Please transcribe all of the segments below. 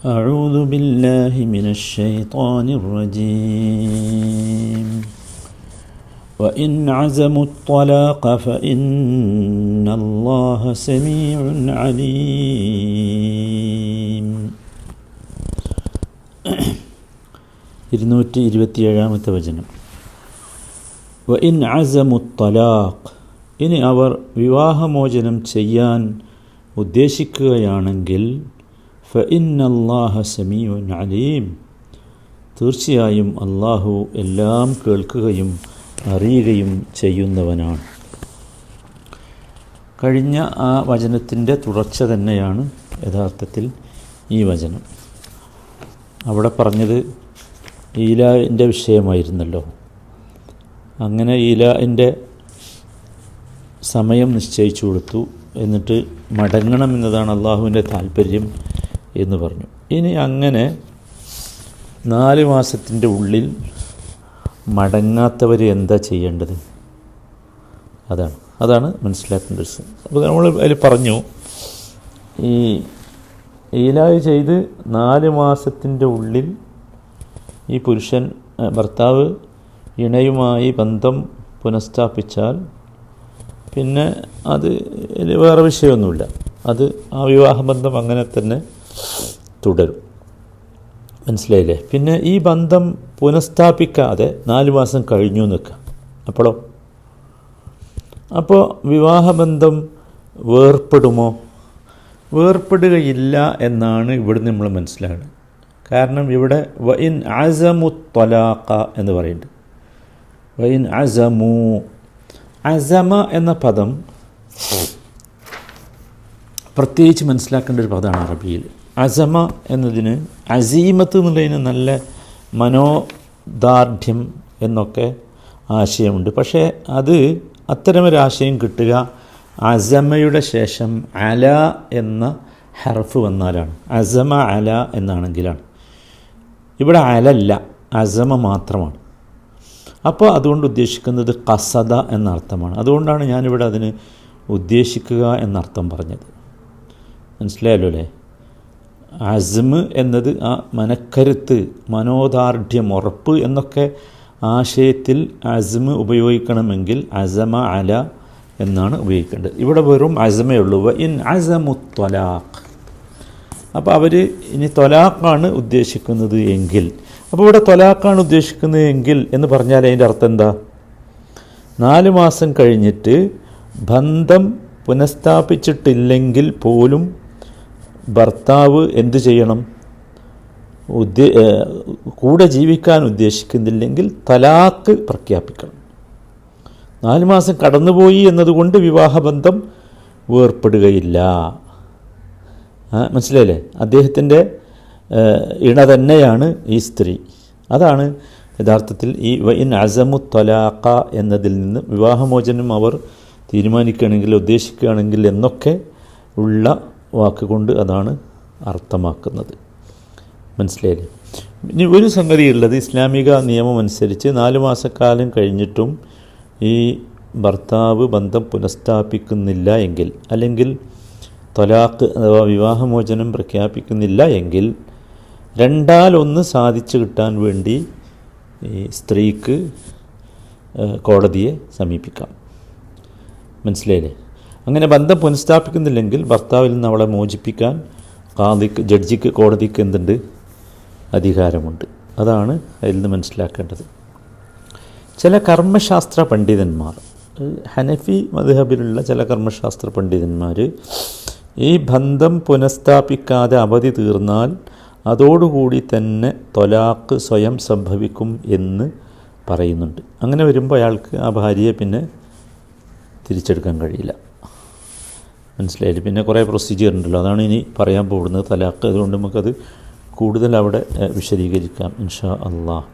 أعوذ بالله من الشيطان الرجيم وإن عزموا الطلاق فإن الله سميع عليم 227 വചനം. വഇൻ അസമു ത്വലാഖ്, ഇനി അവർ വിവാഹമോചനം ചെയ്യാൻ ഉദ്ദേശിക്കുകയാണെങ്കിൽ ഫഇന്നല്ലാഹ സമീഉൻ അലീം, തീർച്ചയായും അള്ളാഹു എല്ലാം കേൾക്കുകയും അറിയുകയും ചെയ്യുന്നവനാണ്. കഴിഞ്ഞ ആ വചനത്തിൻ്റെ തുടർച്ച തന്നെയാണ് യഥാർത്ഥത്തിൽ ഈ വചനം. അവിടെ പറഞ്ഞത് ഈലാൻ്റെ വിഷയമായിരുന്നല്ലോ. അങ്ങനെ ഈലാൻ്റെ സമയം നിശ്ചയിച്ചു കൊടുത്തു, എന്നിട്ട് മടങ്ങണമെന്നതാണ് അള്ളാഹുവിൻ്റെ താല്പര്യം എന്ന് പറഞ്ഞു. ഇനി അങ്ങനെ 4 മാസത്തിൻ്റെ ഉള്ളിൽ മടങ്ങാത്തവർ എന്താ ചെയ്യേണ്ടത്? അതാണ് മനസ്സിലാക്കേണ്ടത്. അപ്പോൾ നമ്മൾ അതിൽ പറഞ്ഞു, ഈ ഈലാഹ് ചെയ്ത് 4 മാസത്തിൻ്റെ ഉള്ളിൽ ഈ പുരുഷൻ ഭർത്താവ് ഇണയുമായി ബന്ധം പുനഃസ്ഥാപിച്ചാൽ പിന്നെ അത് വേറെ വിഷയമൊന്നുമില്ല, അത് ആ വിവാഹബന്ധം അങ്ങനെ തന്നെ തുടരും. മനസ്സിലായില്ലേ? പിന്നെ ഈ ബന്ധം പുനഃസ്ഥാപിക്കാതെ 4 മാസം കഴിഞ്ഞു നിൽക്കുക. അപ്പോൾ വിവാഹബന്ധം വേർപ്പെടുമോ? വേർപ്പെടുകയില്ല എന്നാണ് ഇവിടുന്ന് നമ്മൾ മനസ്സിലാക്കുന്നത്. കാരണം ഇവിടെ വഇൻ അസമു ത്വലാഖ എന്ന് പറയുന്നുണ്ട്. വഇൻ അസമു, അസമ എന്ന പദം പ്രത്യേകിച്ച് മനസ്സിലാക്കേണ്ട ഒരു പദമാണ് അറബിയിൽ. അസമ എന്നതിന്, അസീമത്ത് എന്നുള്ളതിന് നല്ല മനോദാർഢ്യം എന്നൊക്കെ ആശയമുണ്ട്. പക്ഷേ അത് അത്തരമൊരാശയം കിട്ടുക അസമയുടെ ശേഷം അല എന്ന ഹർഫ് വന്നാലാണ്. അസമ അല എന്നാണെങ്കിലാണ്. ഇവിടെ അലല്ല, അസമ മാത്രമാണ്. അപ്പോൾ അതുകൊണ്ട് ഉദ്ദേശിക്കുന്നത് ഖസദ എന്നർത്ഥമാണ്. അതുകൊണ്ടാണ് ഞാനിവിടെ അതിന് ഉദ്ദേശിക്കുക എന്നർത്ഥം പറഞ്ഞത്. മനസ്സിലായല്ലോ അല്ലേ? അസ്മ് എന്നത് ആ മനക്കരുത്ത്, മനോദാർഢ്യം, ഉറപ്പ് എന്നൊക്കെ ആശയത്തിൽ അസ്മ് ഉപയോഗിക്കണമെങ്കിൽ അസമ അല എന്നാണ് ഉപയോഗിക്കേണ്ടത്. ഇവിടെ വെറും അസമേ ഉള്ളൂ. വഇൻ അസമു ത്വലാഖ്. അപ്പോൾ അവർ ഇനി ത്വലാഖാണ് ഉദ്ദേശിക്കുന്നത് എങ്കിൽ, അപ്പോൾ ഇവിടെ ത്വലാഖാണ് ഉദ്ദേശിക്കുന്നത് എങ്കിൽ എന്ന് പറഞ്ഞാൽ അതിൻ്റെ അർത്ഥം എന്താ? 4 മാസം കഴിഞ്ഞിട്ട് ബന്ധം പുനഃസ്ഥാപിച്ചിട്ടില്ലെങ്കിൽ പോലും ഭർത്താവ് എന്തു ചെയ്യണം? കൂടെ ജീവിക്കാൻ ഉദ്ദേശിക്കുന്നില്ലെങ്കിൽ തലാഖ് പ്രഖ്യാപിക്കണം. 4 മാസം കടന്നുപോയി എന്നതുകൊണ്ട് വിവാഹബന്ധം വേർപ്പെടുകയില്ല. മനസ്സിലായില്ലേ? അദ്ദേഹത്തിൻ്റെ ഇണ തന്നെയാണ് ഈ സ്ത്രീ. അതാണ് യഥാർത്ഥത്തിൽ ഈ വഇൻ അസമു ത്വലാഖ എന്നതിൽ നിന്ന് വിവാഹമോചനം അവർ തീരുമാനിക്കുകയാണെങ്കിൽ, ഉദ്ദേശിക്കുകയാണെങ്കിൽ എന്നൊക്കെ ഉള്ള വാക്കുകൊണ്ട് അതാണ് അർത്ഥമാക്കുന്നത്. മനസ്സിലായില്ലേ? ഇനി ഒരു സംഗതിയുള്ളത്, ഇസ്ലാമിക നിയമം അനുസരിച്ച് 4 മാസക്കാലം കഴിഞ്ഞിട്ടും ഈ ഭർത്താവ് ബന്ധം പുനഃസ്ഥാപിക്കുന്നില്ല എങ്കിൽ, അല്ലെങ്കിൽ ത്വലാഖ് അഥവാ വിവാഹമോചനം പ്രഖ്യാപിക്കുന്നില്ല എങ്കിൽ 2/1 സാധിച്ചു കിട്ടാൻ വേണ്ടി ഈ സ്ത്രീക്ക് കോടതിയെ സമീപിക്കാം. മനസ്സിലായില്ലേ? അങ്ങനെ ബന്ധം പുനഃസ്ഥാപിക്കുന്നില്ലെങ്കിൽ ഭർത്താവിൽ നിന്ന് അവളെ മോചിപ്പിക്കാൻ ജഡ്ജിക്ക്, കോടതിക്ക് എന്തുണ്ട്? അധികാരമുണ്ട്. അതാണ് അതിൽ നിന്ന് മനസ്സിലാക്കേണ്ടത്. ചില കർമ്മശാസ്ത്ര പണ്ഡിതന്മാർ, ഹനഫി മദ്ഹബിലുള്ള ചില കർമ്മശാസ്ത്ര പണ്ഡിതന്മാർ ഈ ബന്ധം പുനഃസ്ഥാപിക്കാതെ അവധി തീർന്നാൽ അതോടുകൂടി തന്നെ ത്വലാഖ് സ്വയം സംഭവിക്കും എന്ന് പറയുന്നുണ്ട്. അങ്ങനെ വരുമ്പോൾ അയാൾക്ക് ആ ഭാര്യയെ പിന്നെ തിരിച്ചെടുക്കാൻ കഴിയില്ല. മനസ്സിലായില്ല? പിന്നെ കുറേ പ്രൊസീജിയർ ഉണ്ടല്ലോ, അതാണ് ഇനി പറയാൻ പോകുന്നത് തലാഖ്. അതുകൊണ്ട് നമുക്കത് കൂടുതൽ അവിടെ വിശദീകരിക്കാം ഇൻഷാ അള്ളാഹ്.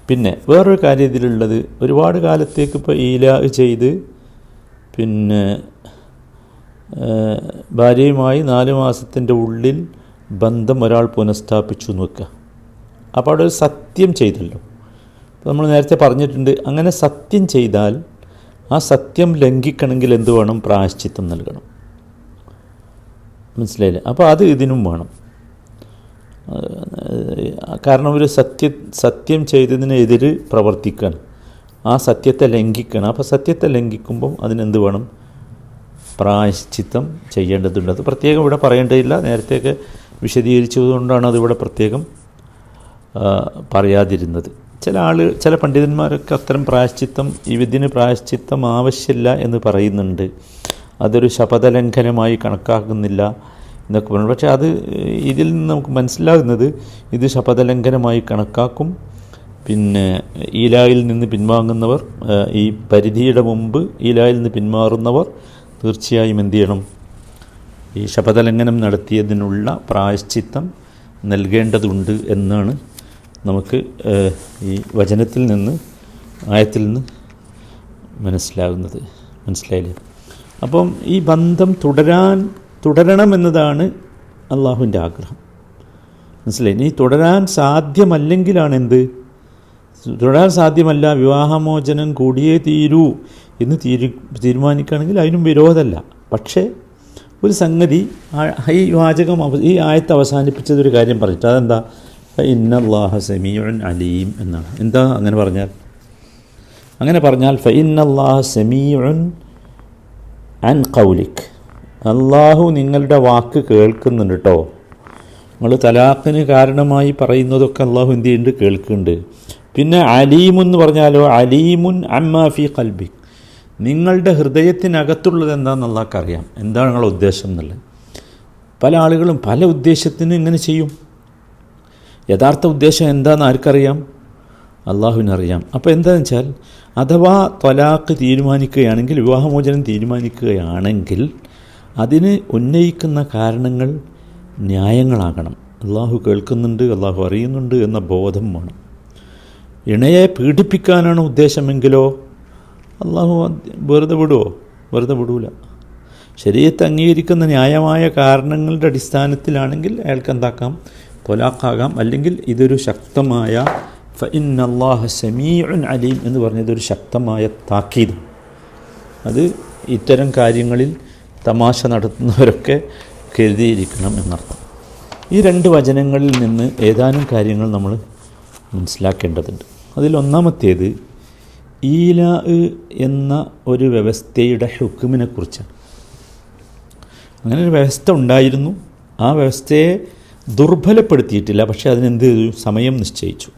പിന്നെ വേറൊരു കാര്യം ഇതിലുള്ളത്, ഒരുപാട് കാലത്തേക്ക് ഇപ്പോൾ ഈലാഹ് ചെയ്ത് പിന്നെ ഭാര്യയുമായി 4 മാസത്തിൻ്റെ ഉള്ളിൽ ബന്ധം ഒരാൾ പുനഃസ്ഥാപിച്ചു എന്ന് വെക്കുക. അപ്പോൾ അവിടെ ഒരു സത്യം ചെയ്തല്ലോ. നമ്മൾ നേരത്തെ പറഞ്ഞിട്ടുണ്ട്, അങ്ങനെ സത്യം ചെയ്താൽ ആ സത്യം ലംഘിക്കണമെങ്കിൽ എന്ത് വേണം? പ്രായശ്ചിത്തം നൽകണം. മനസ്സിലായില്ലേ? അപ്പോൾ അത് ഇതിനും വേണം. കാരണം ഒരു സത്യം ചെയ്തതിനെതിര് പ്രവർത്തിക്കുകയാണ്, ആ സത്യത്തെ ലംഘിക്കണം. അപ്പോൾ സത്യത്തെ ലംഘിക്കുമ്പം അതിനെന്ത് വേണം? പ്രായശ്ചിത്തം ചെയ്യേണ്ടതുണ്ട്. അത് പ്രത്യേകം ഇവിടെ പറയേണ്ടതില്ല, നേരത്തെയൊക്കെ വിശദീകരിച്ചതുകൊണ്ടാണ് അതിവിടെ പ്രത്യേകം പറയാതിരുന്നത്. ചില പണ്ഡിതന്മാരൊക്കെ അത്തരം പ്രായശ്ചിത്തം, ഇതിന് പ്രായശ്ചിത്തം ആവശ്യമില്ല എന്ന് പറയുന്നുണ്ട്, അതൊരു ശപഥലംഘനമായി കണക്കാക്കുന്നില്ല എന്നൊക്കെ പറഞ്ഞു. പക്ഷേ അത് ഇതിൽ നിന്ന് നമുക്ക് മനസ്സിലാകുന്നത് ഇത് ശപഥലംഘനമായി കണക്കാക്കും. പിന്നെ ഈലായിൽ നിന്ന് പിൻവാങ്ങുന്നവർ, ഈ പരിധിയുടെ മുമ്പ് ഈലായിൽ നിന്ന് പിന്മാറുന്നവർ തീർച്ചയായും എന്ത് ചെയ്യണം? ഈ ശപഥലംഘനം നടത്തിയതിനുള്ള പ്രായശ്ചിത്തം നൽകേണ്ടതുണ്ട് എന്നാണ് നമുക്ക് ഈ വചനത്തിൽ നിന്ന്, ആയത്തിൽ നിന്ന് മനസ്സിലാകുന്നത്. മനസ്സിലായില്ലേ? അപ്പം ഈ ബന്ധം തുടരണമെന്നതാണ് അള്ളാഹുവിൻ്റെ ആഗ്രഹം. മനസ്സിലായി? ഇനി തുടരാൻ സാധ്യമല്ലെങ്കിലാണ് എന്ത്? തുടരാൻ സാധ്യമല്ല, വിവാഹമോചനം കൂടിയേ തീരൂ എന്ന് തീരുമാനിക്കുകയാണെങ്കിൽ അതിനും വിരോധമല്ല. പക്ഷേ ഒരു സംഗതി, ഈ വാചകം, ഈ ആയത്ത് അവസാനിപ്പിച്ചതൊരു കാര്യം പറഞ്ഞിട്ട്, അതെന്താ? ഫഇന്നല്ലാഹ സമീഉൻ അലീം എന്നാണ്. എന്താ അങ്ങനെ പറഞ്ഞാൽ? അങ്ങനെ പറഞ്ഞാൽ ഫഇന്നല്ലാഹ സമീഉൻ അൻ ഖൗലിക്, അള്ളാഹു നിങ്ങളുടെ വാക്ക് കേൾക്കുന്നുണ്ട് കേട്ടോ. നിങ്ങൾ തലാഖിന് കാരണമായി പറയുന്നതൊക്കെ അള്ളാഹു എന്ത് ചെയ്യുന്നുണ്ട്? കേൾക്കുന്നുണ്ട്. പിന്നെ അലീമെന്ന് പറഞ്ഞാലോ, അലീമുൻ അമ്മാ ഫീ ഖൽബിക്, നിങ്ങളുടെ ഹൃദയത്തിനകത്തുള്ളത് എന്താണെന്ന് അള്ളാഹ്ക്കറിയാം, എന്താണ് നിങ്ങളുടെ ഉദ്ദേശം എന്നുള്ളത്. പല ആളുകളും പല ഉദ്ദേശത്തിന് ഇങ്ങനെ ചെയ്യും. യഥാർത്ഥ ഉദ്ദേശം എന്താണെന്ന് ആർക്കറിയാം? അള്ളാഹുവിനറിയാം. അപ്പോൾ എന്താണെന്ന് വെച്ചാൽ, അഥവാ ത്വലാഖ് തീരുമാനിക്കുകയാണെങ്കിൽ, വിവാഹമോചനം തീരുമാനിക്കുകയാണെങ്കിൽ അതിന് ഉന്നയിക്കുന്ന കാരണങ്ങൾ ന്യായങ്ങളാകണം. അള്ളാഹു കേൾക്കുന്നുണ്ട്, അള്ളാഹു അറിയുന്നുണ്ട് എന്ന ബോധം വേണം. ഇണയെ പീഡിപ്പിക്കാനാണ് ഉദ്ദേശമെങ്കിലോ അള്ളാഹു വെറുതെ വിടുമോ? വെറുതെ വിടൂല. ശരീഅത്ത് അംഗീകരിക്കുന്ന ന്യായമായ കാരണങ്ങളുടെ അടിസ്ഥാനത്തിലാണെങ്കിൽ അയാൾക്ക് എന്താക്കാം? ത്വലാഖാകാം. അല്ലെങ്കിൽ ഇതൊരു ശക്തമായ ഫഇന്നല്ലാഹ സമീഉൻ അലീം എന്ന് പറഞ്ഞതൊരു ശക്തമായ താക്കീത്. അത് ഇത്തരം കാര്യങ്ങളിൽ തമാശ നടത്തുന്നവരൊക്കെ കരുതിയിരിക്കണം എന്നർത്ഥം. ഈ രണ്ട് വചനങ്ങളിൽ നിന്ന് ഏതാനും കാര്യങ്ങൾ നമ്മൾ മനസ്സിലാക്കേണ്ടതുണ്ട്. അതിലൊന്നാമത്തേത് ഈലാ എന്ന ഒരു വ്യവസ്ഥയുടെ ഹുക്കുമിനെ കുറിച്ചാണ്. അങ്ങനെ ഒരു വ്യവസ്ഥ ഉണ്ടായിരുന്നു, ആ വ്യവസ്ഥയെ ദുർബലപ്പെടുത്തിയിട്ടില്ല, പക്ഷേ അതിനെന്ത് ചെയ്തു? സമയം നിശ്ചയിച്ചു.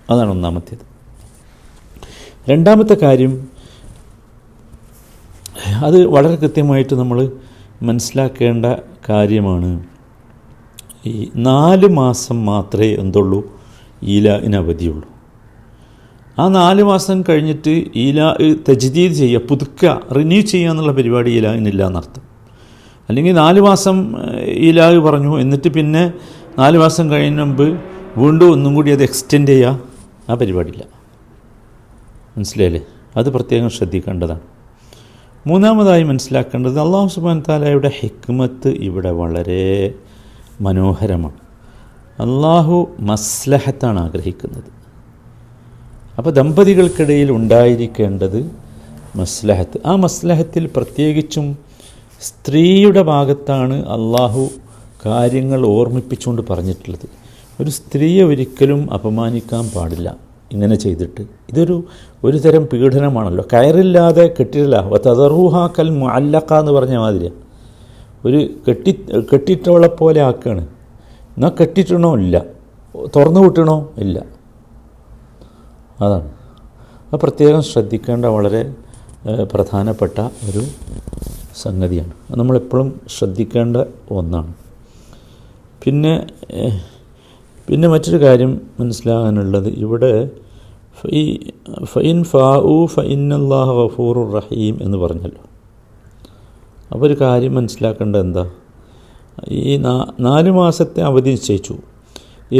അതാണ് ഒന്നാമത്തേത്. രണ്ടാമത്തെ കാര്യം, അത് വളരെ കൃത്യമായിട്ട് നമ്മൾ മനസ്സിലാക്കേണ്ട കാര്യമാണ്. ഈ 4 മാസം മാത്രമേ എന്തുള്ളൂ? ഈലാഇന് അവധിയുള്ളൂ. ആ 4 മാസം കഴിഞ്ഞിട്ട് ഈലാ തജ്ദീദ് ചെയ്യുക, പുതുക്കുക, റിന്യൂ ചെയ്യുക എന്നുള്ള പരിപാടി ഈലാഇനില്ല എന്നർത്ഥം. അല്ലെങ്കിൽ 4 മാസം ഈലാ പറഞ്ഞു, എന്നിട്ട് പിന്നെ 4 മാസം കഴിഞ്ഞ മുമ്പ് വീണ്ടും ഒന്നും കൂടി അത് എക്സ്റ്റെൻഡ് ചെയ്യുക, ആ പരിപാടിയില്ല. മനസ്സിലായില്ലേ? അത് പ്രത്യേകം ശ്രദ്ധിക്കേണ്ടതാണ്. മൂന്നാമതായി മനസ്സിലാക്കേണ്ടത്, അല്ലാഹു സുബ്ഹാനഹു വ തആലയുടെ ഹിക്മത്ത് ഇവിടെ വളരെ മനോഹരമാണ്. അല്ലാഹു മസ്ലഹത്താണ് ആഗ്രഹിക്കുന്നത്. അപ്പോൾ ദമ്പതികൾക്കിടയിൽ ഉണ്ടായിരിക്കേണ്ടത് മസ്ലഹത്ത്. ആ മസ്ലഹത്തിൽ പ്രത്യേകിച്ചും സ്ത്രീയുടെ ഭാഗത്താണ് അല്ലാഹു കാര്യങ്ങൾ ഓർമ്മിപ്പിച്ചുകൊണ്ട് പറഞ്ഞിട്ടുള്ളത്. ഒരു സ്ത്രീയെ ഒരിക്കലും അപമാനിക്കാൻ പാടില്ല ഇങ്ങനെ ചെയ്തിട്ട്. ഒരു തരം പീഡനമാണല്ലോ. കയറില്ലാതെ കെട്ടില്ല, തദറൂഹ കൽ മുഅല്ലഖ എന്ന് പറഞ്ഞ മാതിരിയാണ്. ഒരു കെട്ടിട്ടവളെ പോലെ ആക്കുകയാണ്. എന്നാൽ കെട്ടിട്ടണോ? ഇല്ല. തുറന്നു വിട്ടണോ? ഇല്ല. അതാണ്. അത് പ്രത്യേകം ശ്രദ്ധിക്കേണ്ട വളരെ പ്രധാനപ്പെട്ട ഒരു സംഗതിയാണ്. അത് നമ്മളെപ്പോഴും ശ്രദ്ധിക്കേണ്ട ഒന്നാണ്. പിന്നെ മറ്റൊരു കാര്യം മനസ്സിലാകാനുള്ളത്, ഇവിടെ ഫഇൻ ഫാഉ ഫഇന്നല്ലാഹ ഗഫൂറുർ റഹീം എന്ന് പറഞ്ഞല്ലോ. അപ്പോൾ ഒരു കാര്യം മനസ്സിലാക്കേണ്ടത് എന്താ? ഈ 4 മാസത്തെ അവധി നിശ്ചയിച്ചു,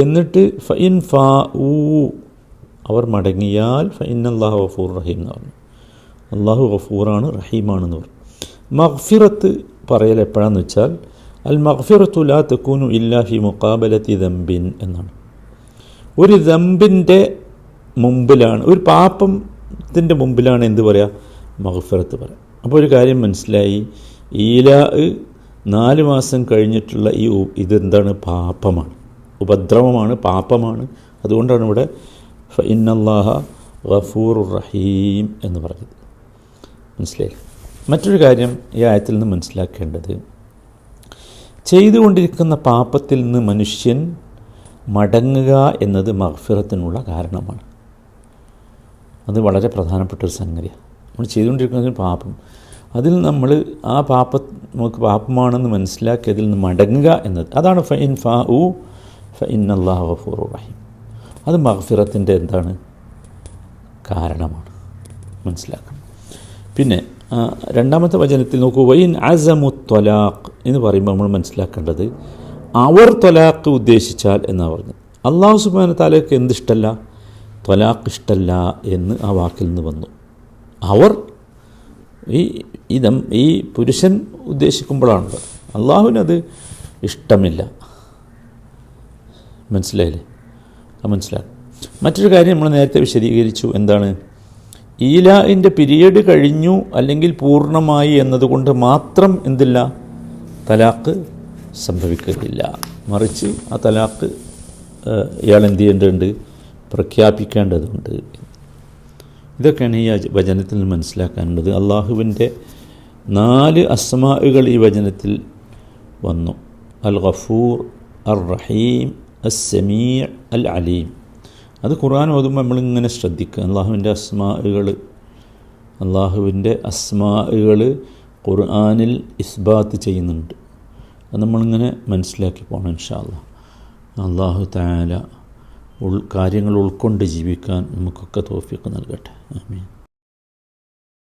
എന്നിട്ട് ഫഇൻ ഫാഉ അവർ മടങ്ങിയാൽ ഫഇന്നല്ലാഹ ഗഫൂറുർ റഹീം എന്ന് പറഞ്ഞു. അള്ളാഹു ഗഫൂറാണ്, റഹീമാണെന്ന് പറഞ്ഞു. മഗ്ഫിറത്ത് പറയൽ എപ്പോഴാന്ന് വെച്ചാൽ, അൽ മഗ്ഫിറത്തു ലാ തകൂനു ഇല്ലാ ഫി മുഖാബലത്തി ദംബിൻ എന്നാണ്. ഒരു ദംബിൻ്റെ മുമ്പിലാണ്, ഒരു പാപത്തിൻ്റെ മുമ്പിലാണ് എന്ത് പറയുക? മഗ്ഫിറത്ത് പറയാം. അപ്പോൾ ഒരു കാര്യം മനസ്സിലായി, ഈലാ 4 മാസം കഴിഞ്ഞിട്ടുള്ള ഇതെന്താണ്? പാപമാണ്. ഉപദ്രവമാണ്, പാപമാണ്. അതുകൊണ്ടാണ് ഇവിടെ ഫഇന്നല്ലാഹ ഗഫൂറുർ റഹീം എന്ന് പറഞ്ഞത്. മനസ്സിലായി? മറ്റൊരു കാര്യം ഈ ആയത്തിൽ നിന്ന് മനസ്സിലാക്കേണ്ടത്, ചെയ്തുകൊണ്ടിരിക്കുന്ന പാപത്തിൽ നിന്ന് മനുഷ്യൻ മടങ്ങുക എന്നത് മഗ്ഫിറത്തിനുള്ള കാരണമാണ്. അത് വളരെ പ്രധാനപ്പെട്ടൊരു സംഗതിയാണ്. നമ്മൾ ചെയ്തുകൊണ്ടിരിക്കുന്ന പാപം, അതിൽ നമ്മൾ ആ നമുക്ക് പാപമാണെന്ന് മനസ്സിലാക്കി അതിൽ നിന്ന് മടങ്ങുക എന്നത്, അതാണ് ഫഇൻ ഫാഉ ഫഇന്നല്ലാഹ ഗഫൂറുർ റഹീം. അത് മഗ്ഫിറത്തിൻ്റെ എന്താണ്? കാരണമാണ്. മനസ്സിലാക്കണം. പിന്നെ രണ്ടാമത്തെ വചനത്തിൽ നോക്കൂ, വൈൻ അസമു ത്വലാഖ് എന്ന് പറയുമ്പോൾ നമ്മൾ മനസ്സിലാക്കേണ്ടത് അവർ ത്വലാഖ് ഉദ്ദേശിച്ചാൽ എന്നാണ് പറഞ്ഞത്. അല്ലാഹു സുബ്ഹാനഹു തആലയ്ക്ക് എന്തിഷ്ടല്ല? ത്വലാഖ് ഇഷ്ടല്ല എന്ന് ആ വാക്കിൽ നിന്ന് വന്നു. അവർ ഈ പുരുഷൻ ഉദ്ദേശിക്കുമ്പോഴാണ്, അള്ളാഹുവിനത് ഇഷ്ടമില്ല. മനസ്സിലായില്ലേ? മനസ്സിലാക്കും. മറ്റൊരു കാര്യം നമ്മൾ നേരത്തെ വിശദീകരിച്ചു. എന്താണ്? ഈലാഇൻ്റെ പീരീഡ് കഴിഞ്ഞു അല്ലെങ്കിൽ പൂർണ്ണമായി എന്നതുകൊണ്ട് മാത്രം എന്തില്ല? തലാഖ് സംഭവിക്കുകയില്ല. മറിച്ച് ആ തലാഖ് ഇയാൾ എന്ത് ചെയ്യേണ്ടതുണ്ട്? പ്രഖ്യാപിക്കേണ്ടതുണ്ട്. ഇതൊക്കെയാണ് ഈ വചനത്തിൽ നിന്ന് മനസ്സിലാക്കാനുള്ളത്. അള്ളാഹുവിൻ്റെ 4 അസ്മാഉകൾ ഈ വചനത്തിൽ വന്നു. അൽ ഗഫൂർ, അർ റഹീം, അസ് സമീഅ്, അൽ അലീം. അത് ഖുർആൻ ഓതുമ്പോൾ നമ്മളിങ്ങനെ ശ്രദ്ധിക്കുക. അള്ളാഹുവിൻ്റെ അസ്മാഉകൾ ഖുർആനിൽ ഇസ്ബാത്ത് ചെയ്യുന്നുണ്ട്. അത് നമ്മളിങ്ങനെ മനസ്സിലാക്കി പോകണം. ഇൻഷാ അല്ലാഹ്. അല്ലാഹു തആല കാര്യങ്ങൾ ഉൾക്കൊണ്ട് ജീവിക്കാൻ നമുക്കൊക്കെ തൗഫീഖ് നൽകട്ടെ. ആമീൻ.